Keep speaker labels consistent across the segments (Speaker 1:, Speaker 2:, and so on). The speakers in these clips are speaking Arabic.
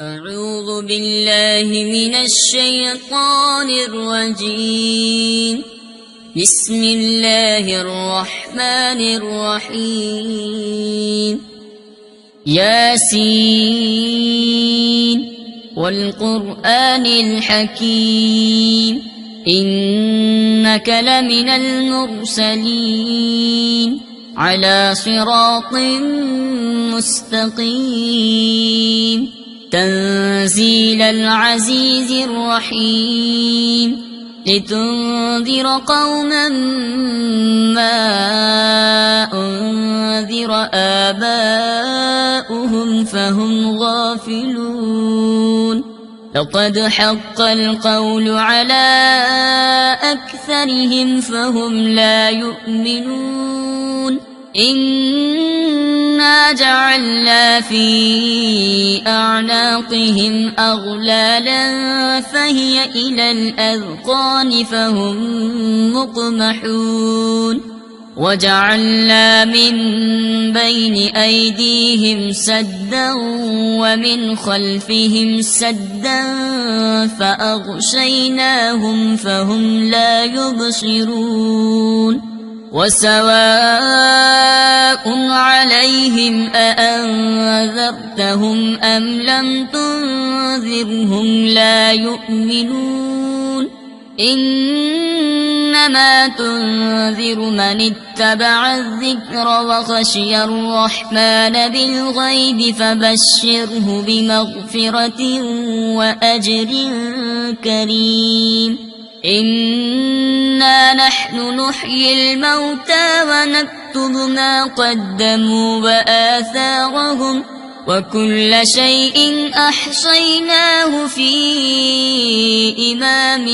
Speaker 1: أعوذ بالله من الشيطان الرجيم. بسم الله الرحمن الرحيم. ياسين والقرآن الحكيم إنك لمن المرسلين على صراط مستقيم تنزيل العزيز الرحيم لتنذر قوما ما أنذر آباؤهم فهم غافلون لقد حق القول على أكثرهم فهم لا يؤمنون إنا جعلنا في أعناقهم أغلالا فهي إلى الأذقان فهم مقمحون وجعلنا من بين أيديهم سدا ومن خلفهم سدا فأغشيناهم فهم لا يبصرون وسواء عليهم أأنذرتهم أم لم تنذرهم لا يؤمنون إنما تنذر من اتبع الذكر وخشي الرحمن بالغيب فبشره بمغفرة وأجر كريم إنا نحن نحيي الموتى ونكتب ما قدموا وآثارهم وكل شيء أحصيناه في إمام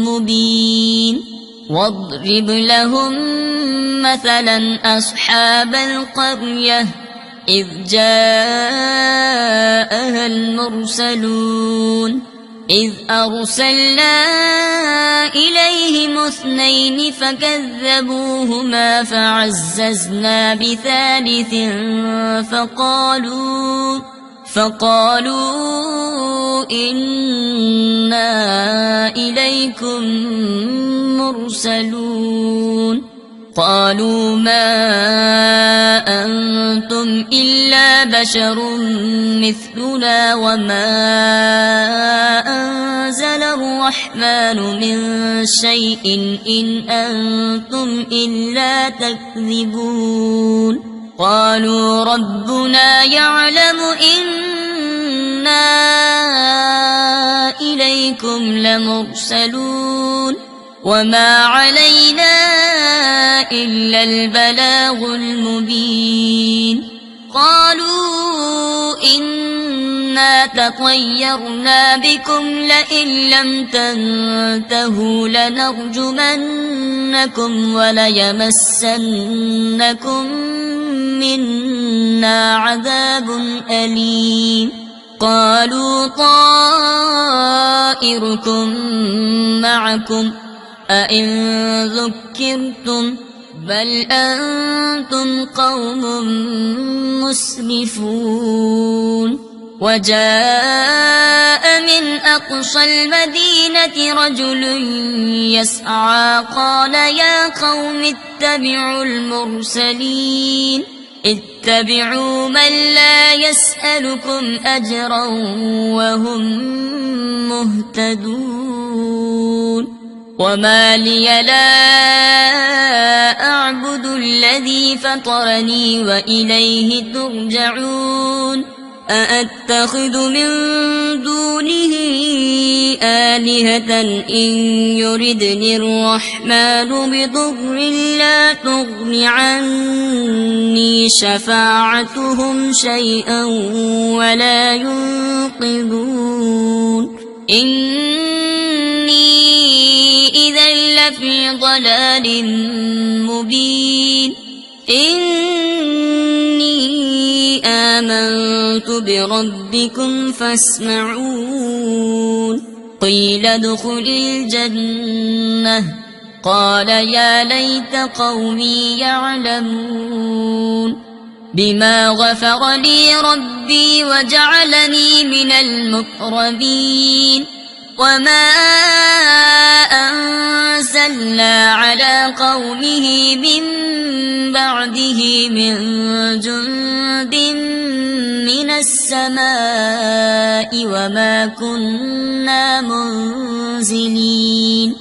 Speaker 1: مبين واضرب لهم مثلا أصحاب القرية إذ جاءها المرسلون إذ أرسلنا إليهم 2 فكذبوهما فعززنا بثالث فقالوا إنا إليكم مرسلون قالوا ما أنتم إلا بشر مثلنا وما أنزل الرحمن من شيء إن أنتم إلا تكذبون قالوا ربنا يعلم إنا إليكم لمرسلون وما علينا إلا البلاغ المبين قالوا إنا تطيرنا بكم لئن لم تنتهوا لنرجمنكم وليمسنكم منا عذاب أليم قالوا طائركم معكم أئن ذكرتم بل أنتم قوم مسرفون وجاء من أقصى المدينة رجل يسعى قال يا قوم اتبعوا المرسلين اتبعوا من لا يسألكم أجرا وهم مهتدون وما لي لا أعبد الذي فطرني وإليه ترجعون أأتخذ من دونه آلهة إن يردني الرحمن بضر لا تغن عني شفاعتهم شيئا ولا ينقذون إني إذا لفي ضلال مبين إني آمنت بربكم فاسمعون قيل ادخل الجنة قال يا ليت قومي يعلمون بما غفر لي ربي وجعلني من المقربين وما أنزلنا على قومه من بعده من جند من السماء وما كنا منزلين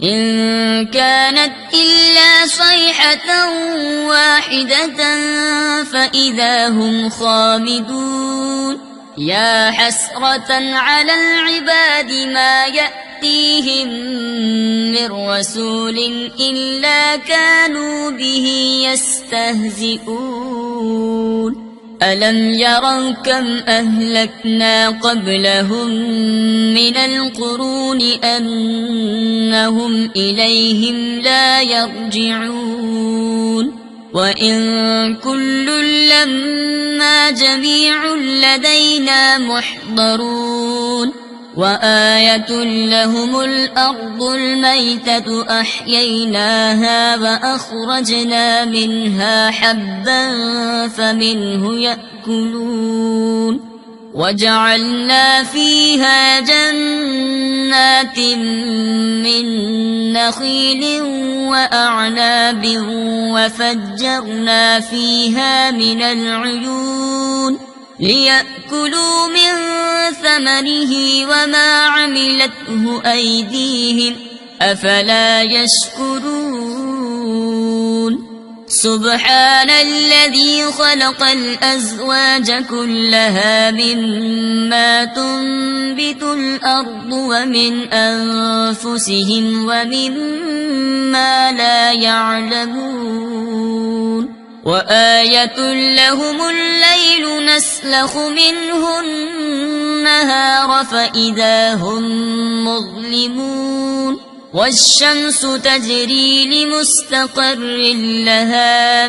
Speaker 1: إن كانت إلا صيحة واحدة فإذا هم خامدون يا حسرة على العباد ما يأتيهم من رسول إلا كانوا به يستهزئون ألم يروا كم أهلكنا قبلهم من القرون أنهم إليهم لا يرجعون وإن كل لما جميع لدينا محضرون وآية لهم الأرض الميتة أحييناها وأخرجنا منها حبا فمنه يأكلون وجعلنا فيها جنات من نخيل وأعناب وفجرنا فيها من العيون ليأكلوا من ثمره وما عملته أيديهم أفلا يشكرون سبحان الذي خلق الأزواج كلها مما تنبت الأرض ومن أنفسهم ومما لا يعلمون وآية لهم الليل نسلخ منه النهار فإذا هم مظلمون والشمس تجري لمستقر لها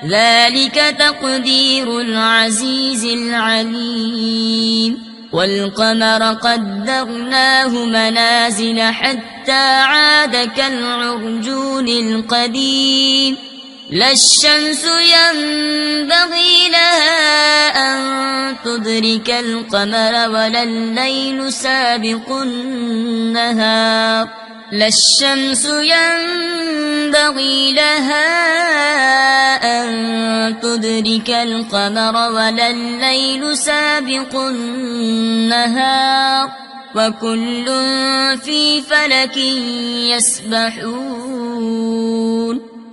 Speaker 1: ذلك تقدير العزيز العليم والقمر قدرناه منازل حتى عاد كالعرجون القديم لا الشمس ينبغي لها أن تدرك القمر ولا الليل سابق النهار لا الشمس ينبغي لها أن تدرك القمر ولا الليل سابق النهار وكل في فلك يسبحون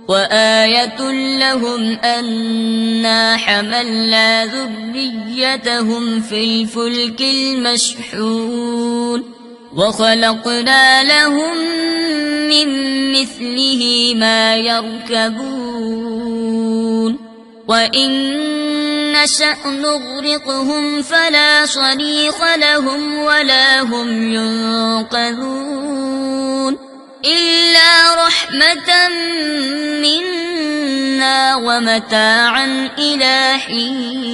Speaker 1: وآية لهم أنا حملنا ذريتهم في الفلك المشحون وخلقنا لهم من مثله ما يركبون وإن نشأ نغرقهم فلا صريخ لهم ولا هم ينقذون إلا رحمة منا ومتاعا إلى حين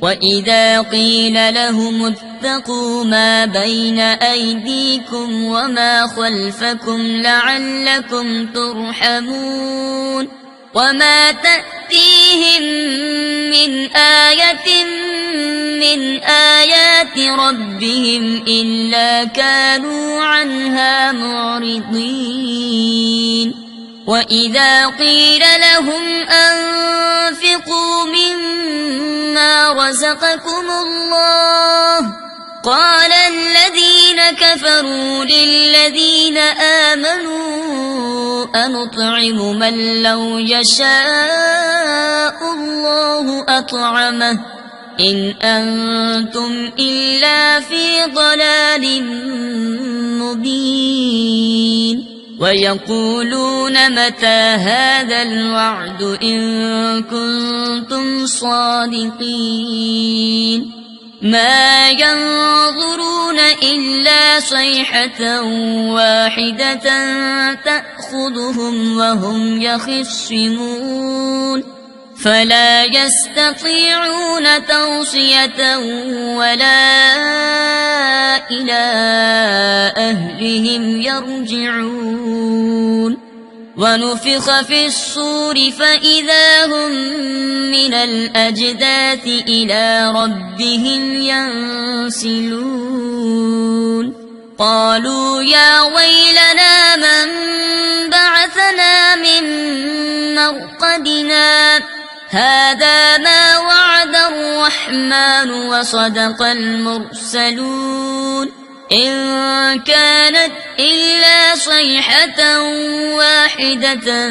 Speaker 1: وإذا قيل لهم اتقوا ما بين أيديكم وما خلفكم لعلكم ترحمون وما تأتيهم من آية من آيات ربهم إلا كانوا عنها معرضين وإذا قيل لهم أنفقوا مما رزقكم الله قال الذين كفروا للذين آمنوا أنطعم من لو يشاء الله أطعمه إن أنتم إلا في ضلال مبين ويقولون متى هذا الوعد إن كنتم صادقين ما ينظرون إلا صيحة واحدة تأخذهم وهم يخصمون فلا يستطيعون توصية ولا إلى أهلهم يرجعون ونفخ في الصور فإذا هم من الأجداث إلى ربهم ينسلون قالوا يا ويلنا من بعثنا من مرقدنا هذا ما وعد الرحمن وصدق المرسلون إن كانت إلا صيحة واحدة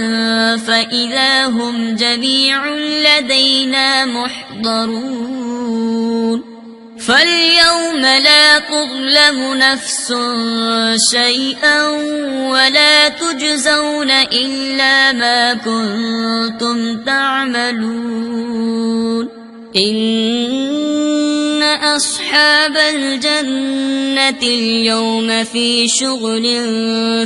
Speaker 1: فإذا هم جميع لدينا محضرون فاليوم لا تظلم نفس شيئا ولا تجزون إلا ما كنتم تعملون إن أصحاب الجنة اليوم في شغل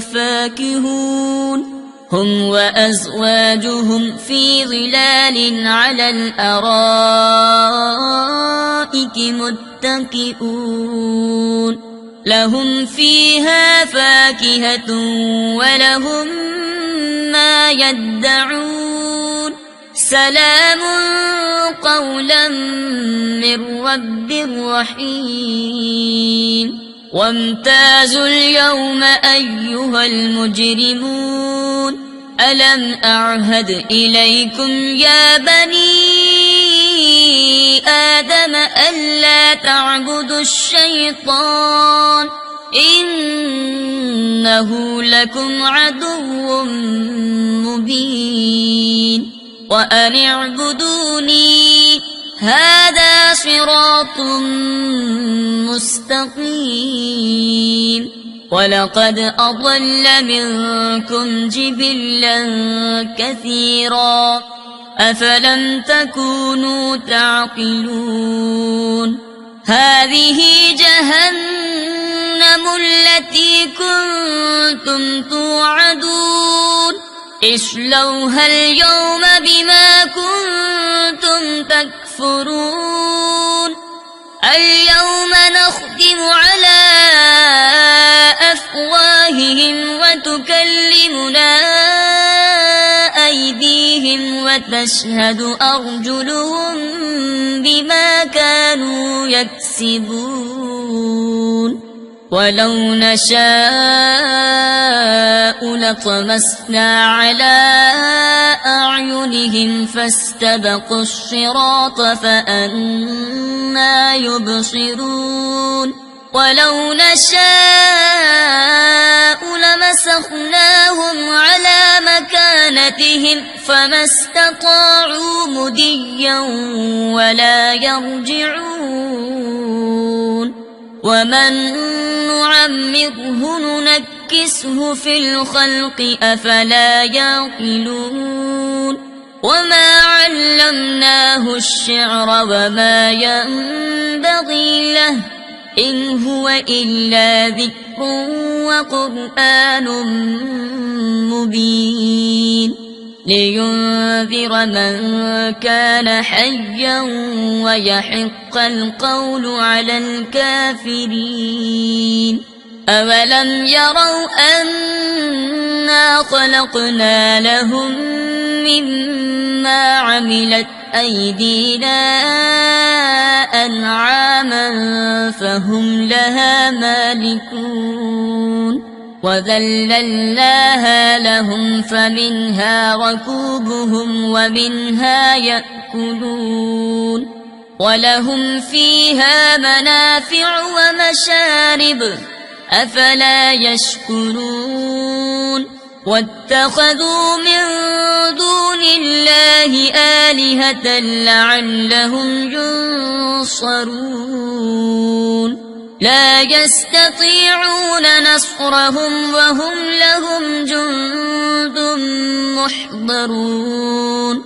Speaker 1: فاكهون هم وأزواجهم في ظلال على الأرائك متكئون لهم فيها فاكهة ولهم ما يدعون سلام قولا من رب رحيم وامتازوا اليوم أيها المجرمون ألم أعهد إليكم يا بني آدم ألا تعبدوا الشيطان إنه لكم عدو مبين وأن اعبدوني هذا صراط مستقيم ولقد أضل منكم جبلا كثيرا أفلم تكونوا تعقلون هذه جهنم التي كنتم توعدون اصلوها اليوم بما كنتم تكفرون اليوم نختم على أفواههم وتكلمنا أيديهم وتشهد أرجلهم بما كانوا يكسبون ولو نشاء لطمسنا على أعينهم فاستبقوا الصراط فأنى يبصرون ولو نشاء لمسخناهم على مكانتهم فما استطاعوا مديا ولا يرجعون ومن نعمره ننكسه في الخلق أفلا يعقلون وما علمناه الشعر وما ينبغي له إن هو إلا ذكر وقرآن مبين لينذر من كان حيا ويحق القول على الكافرين أولم يروا أنا خلقنا لهم مما عملت أيدينا أنعاما فهم لها مالكون وذللناها لهم فمنها ركوبهم ومنها يأكلون ولهم فيها منافع ومشارب أفلا يشكرون واتخذوا من دون الله آلهة لعلهم ينصرون لا يستطيعون نصرهم وهم لهم جند محضرون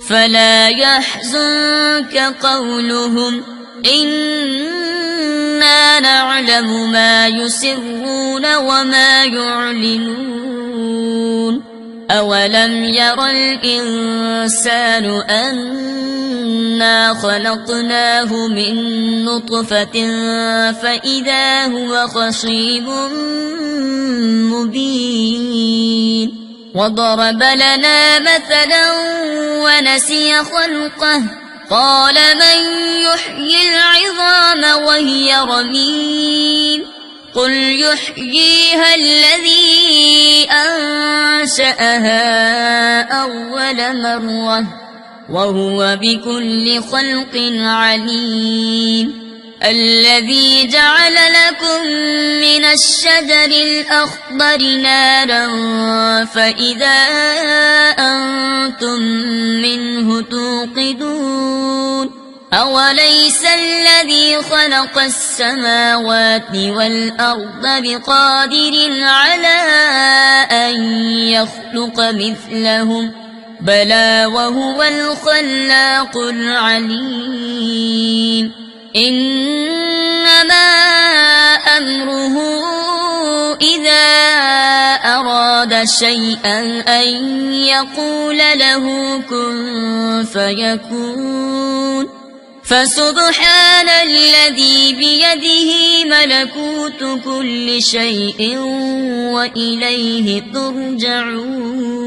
Speaker 1: فلا يحزنك قولهم إنا نعلم ما يسرون وما يعلنون أولم ير الإنسان أنا خلقناه من نطفة فإذا هو خصيم مبين وضرب لنا مثلا ونسي خلقه قال من يحيي العظام وهي رميم قل يحييها الذي أنشأها أول مرة وهو بكل خلق عليم الذي جعل لكم من الشجر الأخضر نارا فإذا أنتم منه توقدون أوليس الذي خلق السماوات والأرض بقادر على أن يخلق مثلهم بلى وهو الخلاق العليم إنما أمره إذا أراد شيئا أن يقول له كن فيكون فسبحان الذي بيده ملكوت كل شيء وإليه ترجعون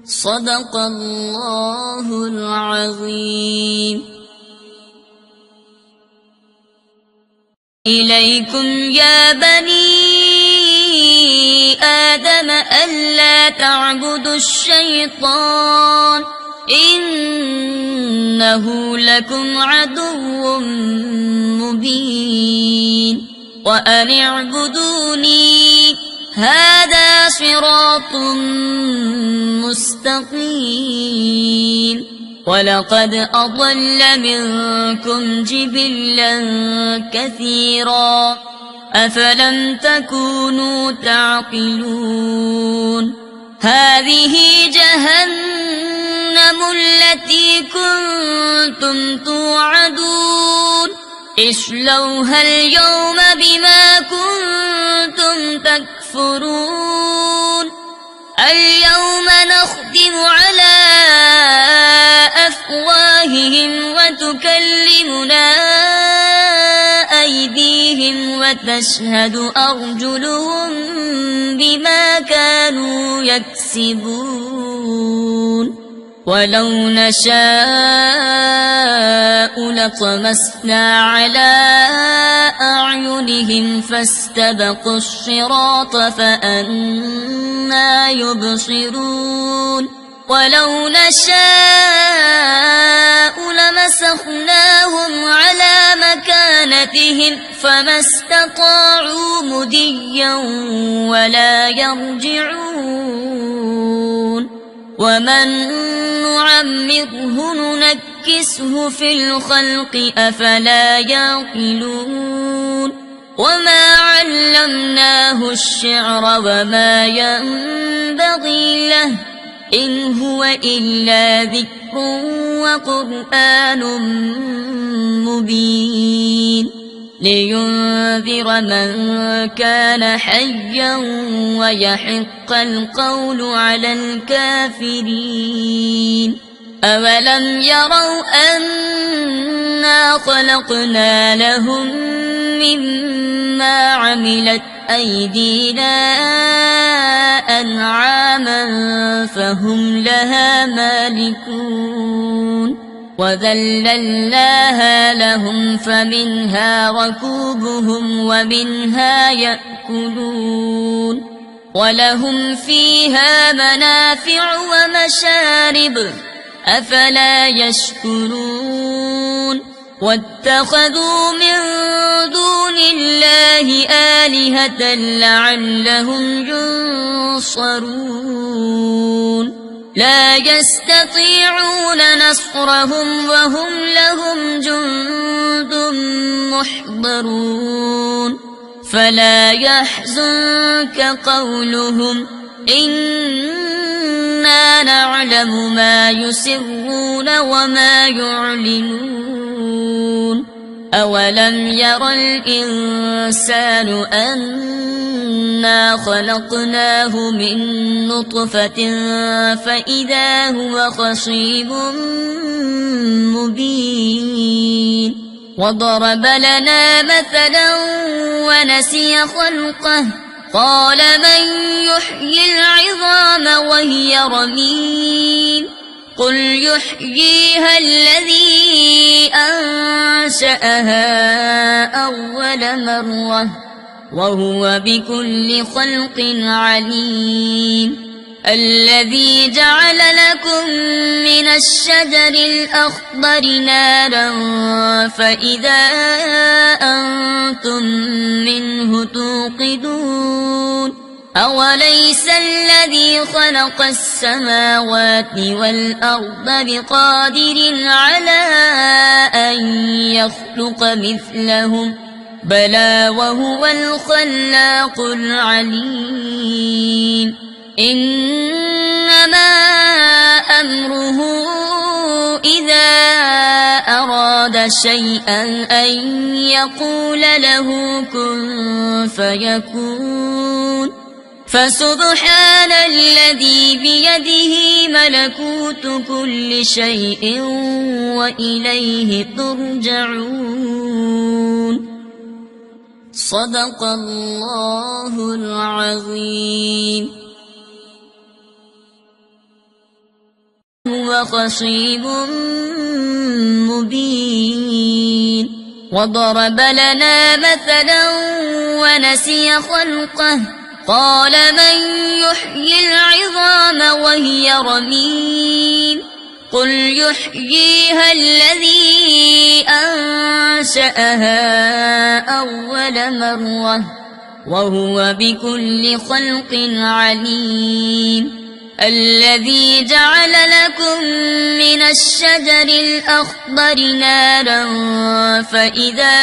Speaker 1: صدق الله العظيم إليكم يا بني آدم ألا تعبدوا الشيطان إنه لكم عدو مبين وأن اعبدوني هذا صراط مستقيم ولقد أضل منكم جبلا كثيرا أفلم تكونوا تعقلون هذه جهنم التي كنتم توعدون اصلوها اليوم بما كنتم تكفرون اليوم نختم على أفواههم وتكلمنا أيديهم وتشهد أرجلهم بما كانوا يكسبون ولو نشاء لطمسنا على أعينهم فاستبقوا الصراط فأنى يبصرون ولو نشاء لمسخناهم على مكانتهم فما استطاعوا مديا ولا يرجعون ومن نعمره ننكسه في الخلق أفلا يعقلون وما علمناه الشعر وما ينبغي له إن هو إلا ذكر وقرآن مبين لينذر من كان حيا ويحق القول على الكافرين أولم يروا أنا خلقنا لهم مما عملت أيدينا أنعاما فهم لها مالكون وذللناها لهم فمنها ركوبهم ومنها يأكلون ولهم فيها منافع ومشارب أفلا يشكرون واتخذوا من دون الله آلهة لعلهم ينصرون لا يستطيعون نصرهم وهم لهم جند محضرون فلا يحزنك قولهم إنا نعلم ما يسرون وما يعلنون أولم ير الإنسان أنا خلقناه من نطفة فإذا هو خصيم مبين وضرب لنا مثلا ونسي خلقه قال من يحيي العظام وهي رميم قل يحييها الذي أنشأها أول مرة وهو بكل خلق عليم الذي جعل لكم من الشجر الأخضر نارا فإذا أنتم منه توقدون أوليس الذي خلق السماوات والأرض بقادر على أن يخلق مثلهم بلى وهو الخلاق العليم إنما أمره إذا أراد شيئا أن يقول له كن فيكون فسبحان الذي بيده ملكوت كل شيء وإليه ترجعون صدق الله العظيم هو خصيب مبين وضرب لنا مثلا ونسي خلقه قال من يحيي العظام وهي رميم قل يحييها الذي أنشأها أول مرة وهو بكل خلق عليم الذي جعل لكم من الشجر الأخضر نارا فإذا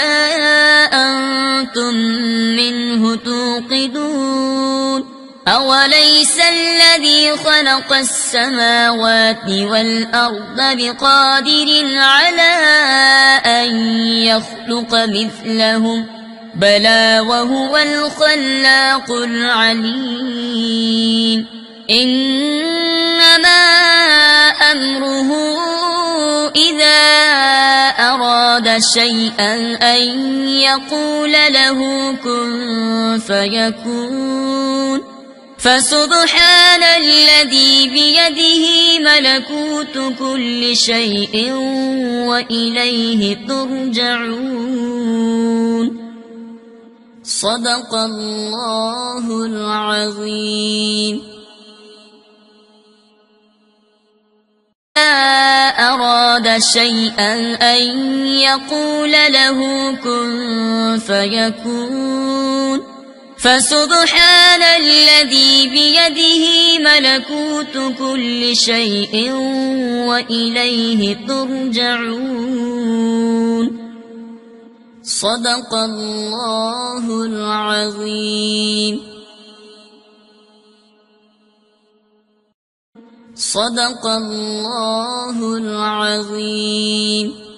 Speaker 1: أنتم منه توقدون أوليس الذي خلق السماوات والأرض بقادر على أن يخلق مثلهم بلى وهو الخلاق العليم إنما أمره إذا أراد شيئا أن يقول له كن فيكون فسبحان الذي بيده ملكوت كل شيء وإليه ترجعون صدق الله العظيم أراد شيئا أن يقول له كن فيكون فسبحان الذي بيده ملكوت كل شيء وإليه ترجعون صدق الله العظيم صدق الله العظيم